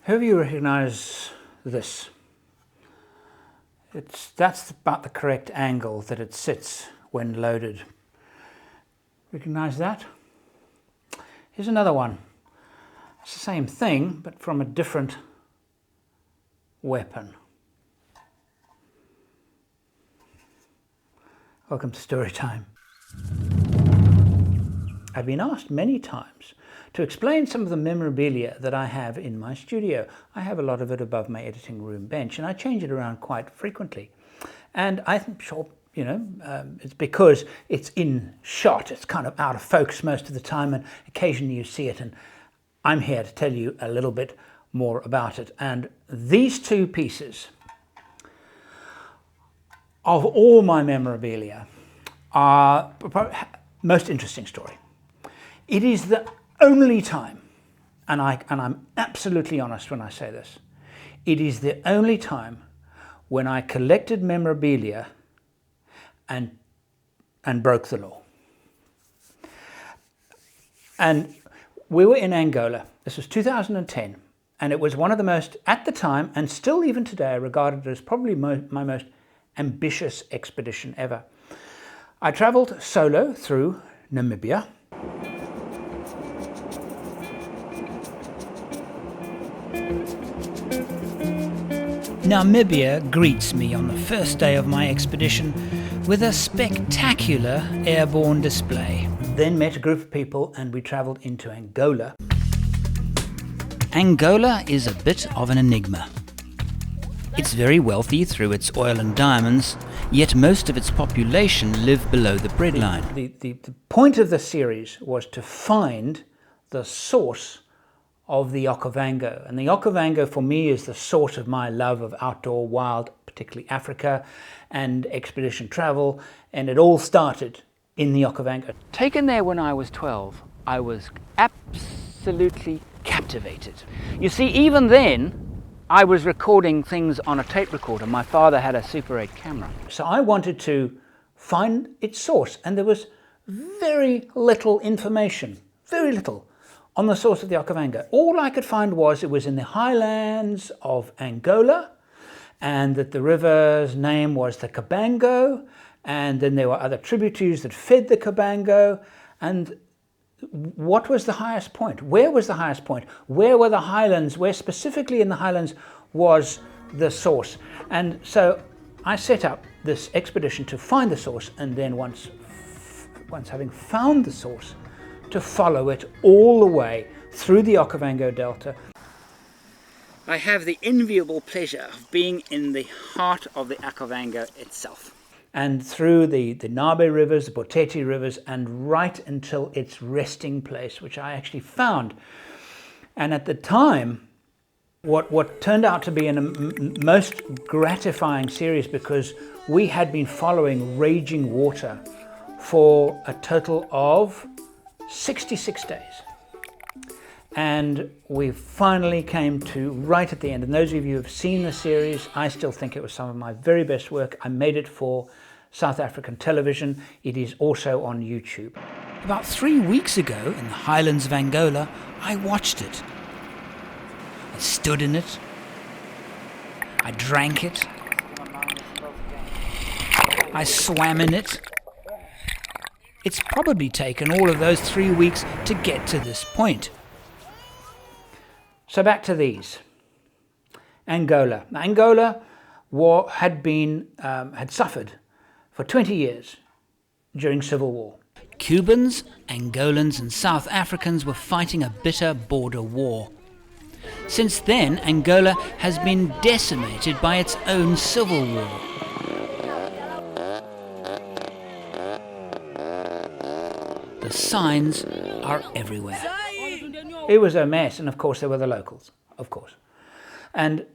Who of you recognize this? That's about the correct angle that it sits when loaded. Recognize that? Here's another one. It's the same thing, but from a different weapon. Welcome to Storytime. I've been asked many times to explain some of the memorabilia that I have in my studio. I have a lot of it above my editing room bench, and I change it around quite frequently. And I'm sure, it's because it's in shot. It's kind of out of focus most of the time, and occasionally you see it, and I'm here to tell you a little bit more about it. And these two pieces of all my memorabilia are most interesting story. It is the only time, and I'm absolutely honest when I say this, it is the only time when I collected memorabilia and broke the law. And we were in Angola. This was 2010, and it was one of the most, at the time, and still even today, regarded as probably my most ambitious expedition ever. I traveled solo through Namibia. Namibia greets me on the first day of my expedition with a spectacular airborne display. Then met a group of people and we travelled into Angola. Angola is a bit of an enigma. It's very wealthy through its oil and diamonds, yet most of its population live below the breadline. The point of the series was to find the source of the Okavango. And the Okavango for me is the source of my love of outdoor wild, particularly Africa, and expedition travel. And it all started in the Okavango. Taken there when I was 12, I was absolutely captivated. You see, even then, I was recording things on a tape recorder. My father had a Super 8 camera. So I wanted to find its source, and there was very little information, very little, on the source of the Okavango. All I could find was it was in the highlands of Angola, and that the river's name was the Kabango, and then there were other tributaries that fed the Kabango. And what was the highest point? Where was the highest point? Where were the highlands? Where specifically in the highlands was the source? And so I set up this expedition to find the source, and then once having found the source, to follow it all the way through the Okavango Delta. I have the enviable pleasure of being in the heart of the Okavango itself, and through the Nabe rivers, the Boteti rivers, and right until its resting place, which I actually found. And at the time, what turned out to be a most gratifying series, because we had been following raging water for a total of 66 days. And we finally came to right at the end. And those of you who have seen the series, I still think it was some of my very best work. I made it for South African television. It is also on YouTube. About 3 weeks ago, in the highlands of Angola, I watched it. I stood in it. I drank it. I swam in it. It's probably taken all of those 3 weeks to get to this point. So back to these. Angola. Angola had suffered for 20 years during civil war. Cubans, Angolans and South Africans were fighting a bitter border war. Since then, Angola has been decimated by its own civil war. The signs are everywhere. It was a mess, and of course there were the locals, of course, and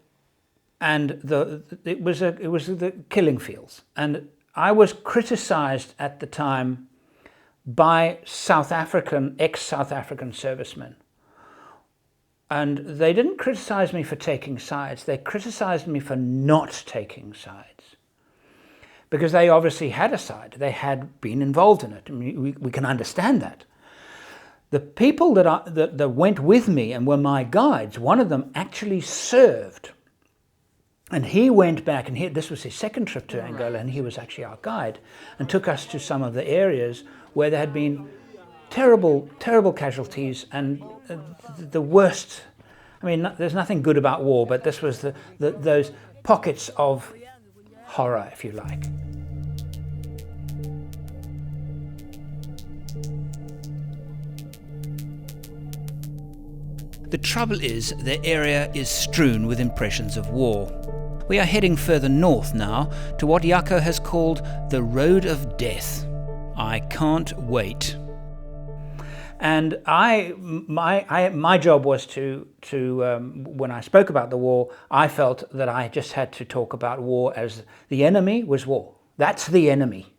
it was the killing fields. And I was criticised at the time by ex-South African servicemen, and they didn't criticise me for taking sides. They criticised me for not taking sides, because they obviously had a side. They had been involved in it. I mean, we can understand that. The people that went with me and were my guides, one of them actually served. And he went back, and this was his second trip to Angola, and he was actually our guide, and took us to some of the areas where there had been terrible, terrible casualties, and the worst. I mean, there's nothing good about war, but this was those pockets of horror, if you like. The trouble is, the area is strewn with impressions of war. We are heading further north now, to what Jaco has called the Road of Death. I can't wait. And my job was to when I spoke about the war, I felt that I just had to talk about war as the enemy was war. That's the enemy.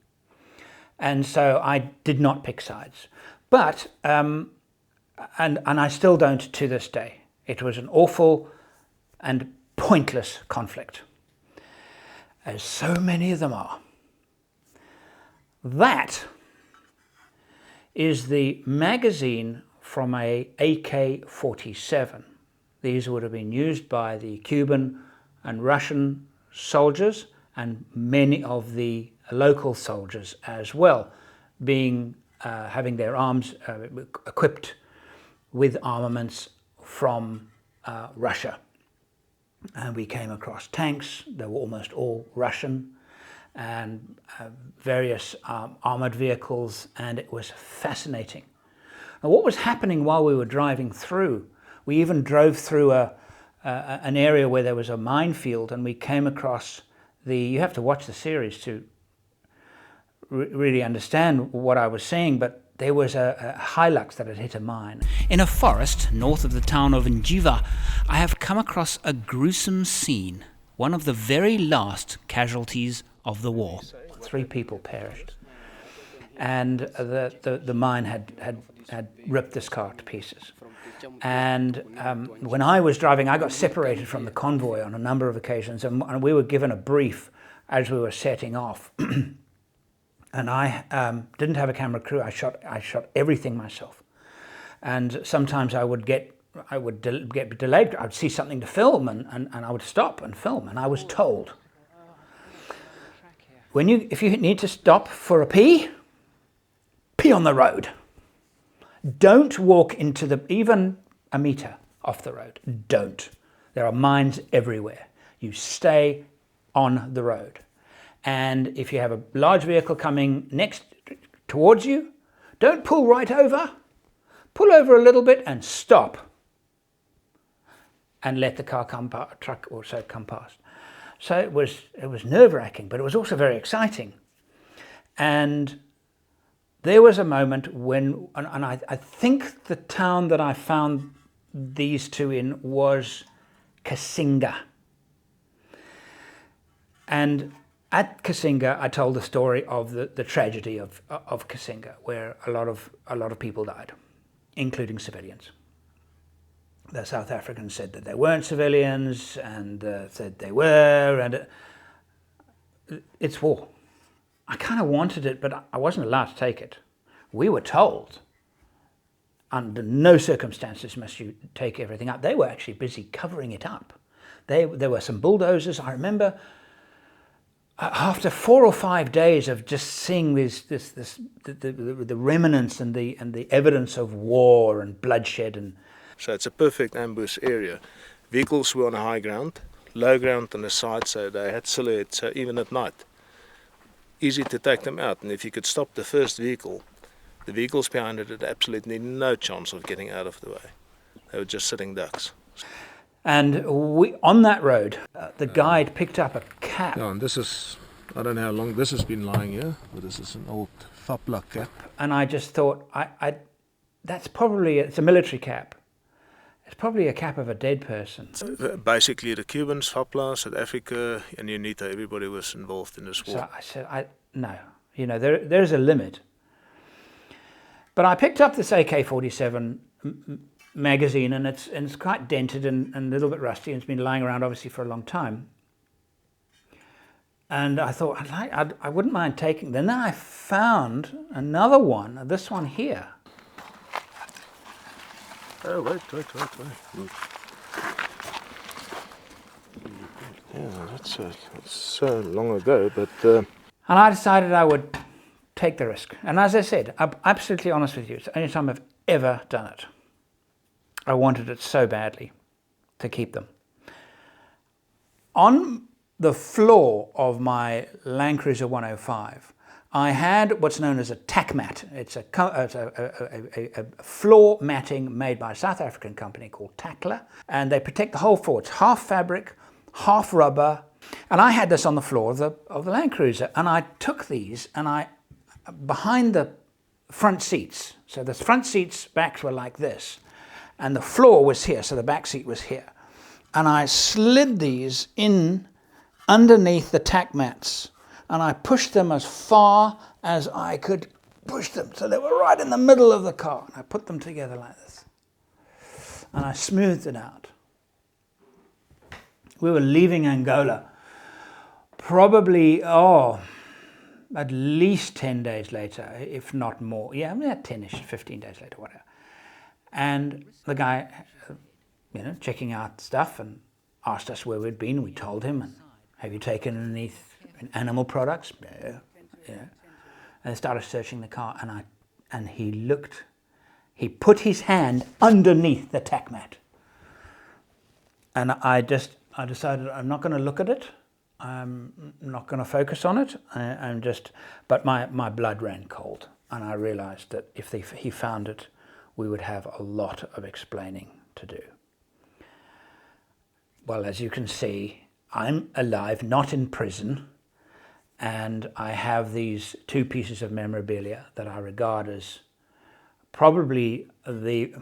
And so I did not pick sides. But and I still don't to this day. It was an awful and pointless conflict, as so many of them are. That is the magazine from a AK-47. These would have been used by the Cuban and Russian soldiers, and many of the local soldiers as well, being having their arms equipped with armaments from Russia. And we came across tanks. They were almost all Russian, and various armored vehicles, and it was fascinating. Now, what was happening while we were driving through, we even drove through an area where there was a minefield, and we came across you have to watch the series to really understand what I was saying, but there was a Hilux that had hit a mine. In a forest north of the town of Njiva, I have come across a gruesome scene, one of the very last casualties of the war. 3 people perished, and the mine had ripped this car to pieces. And when I was driving, I got separated from the convoy on a number of occasions, and we were given a brief as we were setting off. And I didn't have a camera crew. I shot everything myself. And sometimes I would get delayed. I'd see something to film, and I would stop and film. And I was told, if you need to stop for a pee on the road. Don't walk into even a meter off the road. Don't. There are mines everywhere. You stay on the road. And if you have a large vehicle coming towards you, don't pull right over. Pull over a little bit and stop. And let the truck also come past. So it was nerve-wracking, but it was also very exciting. And there was a moment when, and I think the town that I found these 2 in was Kasinga. And at Kasinga, I told the story of the tragedy of Kasinga, where a lot of people died, including civilians. The South Africans said that they weren't civilians, and said they were, and it's war. I kind of wanted it, but I wasn't allowed to take it. We were told, under no circumstances must you take everything up. They were actually busy covering it up. There were some bulldozers. I remember after 4 or 5 days of just seeing the remnants and the evidence of war and bloodshed. And so it's a perfect ambush area. Vehicles were on high ground, low ground on the side, so they had silhouettes, so even at night. Easy to take them out, and if you could stop the first vehicle, the vehicles behind it had absolutely no chance of getting out of the way. They were just sitting ducks. And on that road, the guide picked up a cap. Yeah, and this is, I don't know how long this has been lying here, but this is an old Fapla cap. And I just thought, that's probably, it's a military cap. It's probably a cap of a dead person. So basically the Cubans, Fapla, South Africa, and UNITA, everybody was involved in this war. So I said, no, there's a limit. But I picked up this AK-47 magazine, and it's quite dented and a little bit rusty, and it's been lying around obviously for a long time. And I thought, I wouldn't mind taking. Then I found another one, this one here. Oh, wait. Yeah, that's so long ago, but... And I decided I would take the risk. And as I said, I'm absolutely honest with you, it's the only time I've ever done it. I wanted it so badly to keep them. On the floor of my Land Cruiser 105, I had what's known as a tack mat. It's a floor matting made by a South African company called Tackler, and they protect the whole floor. It's half fabric, half rubber, and I had this on the floor of the Land Cruiser, and I took these and behind the front seats, so the front seats' backs were like this, and the floor was here, so the back seat was here, and I slid these in underneath the tack mats, and I pushed them as far as I could push them, so they were right in the middle of the car. And I put them together like this, and I smoothed it out. We were leaving Angola probably, at least 10 days later, if not more. Yeah, 10-ish, 15 days later, whatever. And the guy, checking out stuff and asked us where we'd been. We told him, and have you taken any animal products? No. Yeah. And they started searching the car, and he put his hand underneath the tack mat. And I decided I'm not going to look at it. I'm not going to focus on it. But my blood ran cold, and I realized that if he found it, we would have a lot of explaining to do. Well, as you can see, I'm alive, not in prison, and I have these 2 pieces of memorabilia that I regard as probably the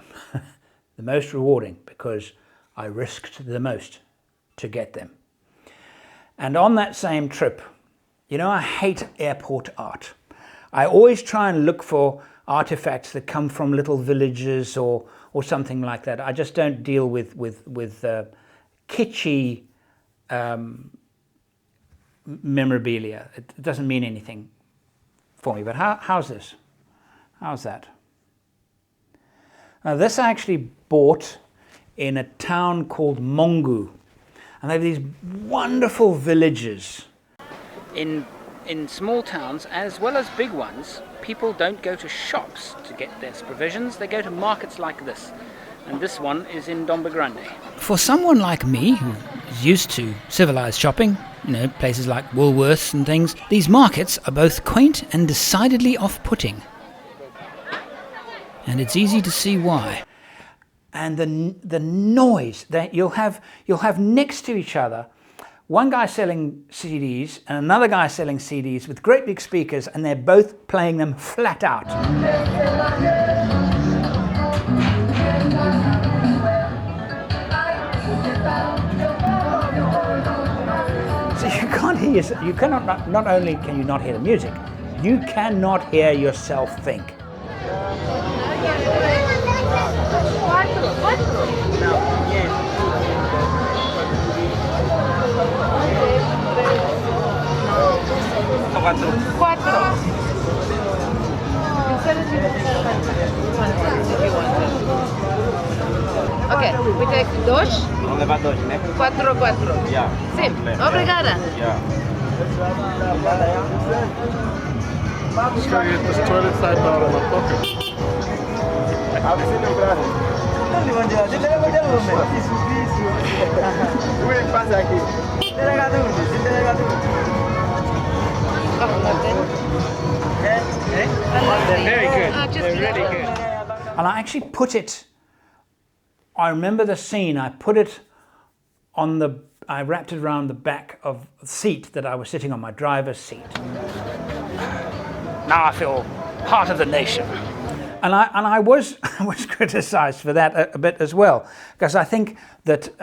most rewarding, because I risked the most to get them. And on that same trip, I hate airport art. I always try and look for artifacts that come from little villages or something like that. I just don't deal with kitschy memorabilia. It doesn't mean anything for me. But how's this? How's that? Now, this I actually bought in a town called Mongu, and they have these wonderful villages. In small towns as well as big ones, people don't go to shops to get their provisions. They go to markets like this. And this one is in Domba Grande. For someone like me, who is used to civilized shopping, places like Woolworths and things, these markets are both quaint and decidedly off-putting. And it's easy to see why. And the noise that you'll have next to each other, one guy selling CDs and another guy selling CDs with great big speakers, and they're both playing them flat out. So you can't hear yourself. You cannot. Not only can you not hear the music, you cannot hear yourself think. Okay, we take dois. Vamos levar 2, né? 4. Yeah. Sim, obrigada. Yeah. Just gotta get this toilet side out of my pocket. Very good. They're really good. And I actually put it, I remember the scene, I wrapped it around the back of the seat that I was sitting on, my driver's seat. Now I feel part of the nation. And I was criticized for that a bit as well, because I think that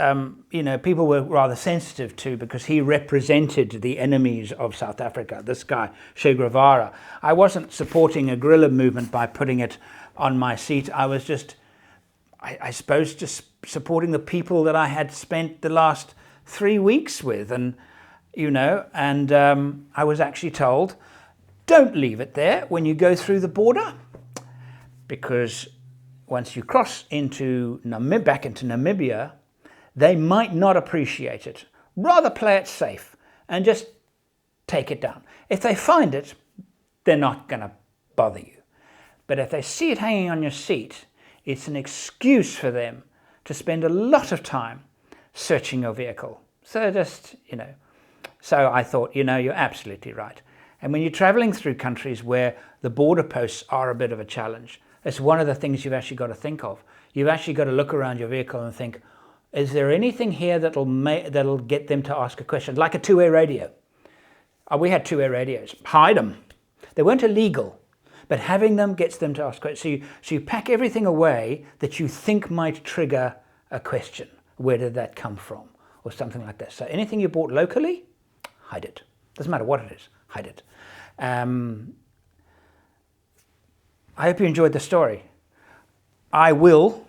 people were rather sensitive to, because he represented the enemies of South Africa, this guy Che Guevara. I wasn't supporting a guerrilla movement by putting it on my seat. I was just, I suppose, just supporting the people that I had spent the last 3 weeks with, and I was actually told, don't leave it there when you go through the border, because once you cross into back into Namibia, they might not appreciate it. Rather play it safe and just take it down. If they find it, they're not going to bother you. But if they see it hanging on your seat, it's an excuse for them to spend a lot of time searching your vehicle. So just, so I thought, you're absolutely right. And when you're traveling through countries where the border posts are a bit of a challenge, it's one of the things you've actually got to think of. You've actually got to look around your vehicle and think, is there anything here that'll get them to ask a question? Like a two-way radio. We had two-way radios. Hide them. They weren't illegal, but having them gets them to ask questions. So you pack everything away that you think might trigger a question. Where did that come from? Or something like that. So anything you bought locally, hide it. Doesn't matter what it is, hide it. I hope you enjoyed the story. I will,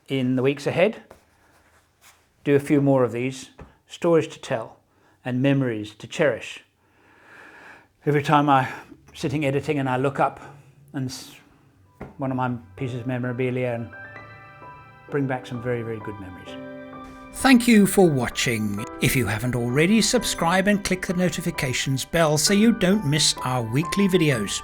in the weeks ahead, do a few more of these, stories to tell and memories to cherish. Every time I'm sitting editing and I look up and one of my pieces of memorabilia and bring back some very, very good memories. Thank you for watching. If you haven't already, subscribe and click the notifications bell so you don't miss our weekly videos.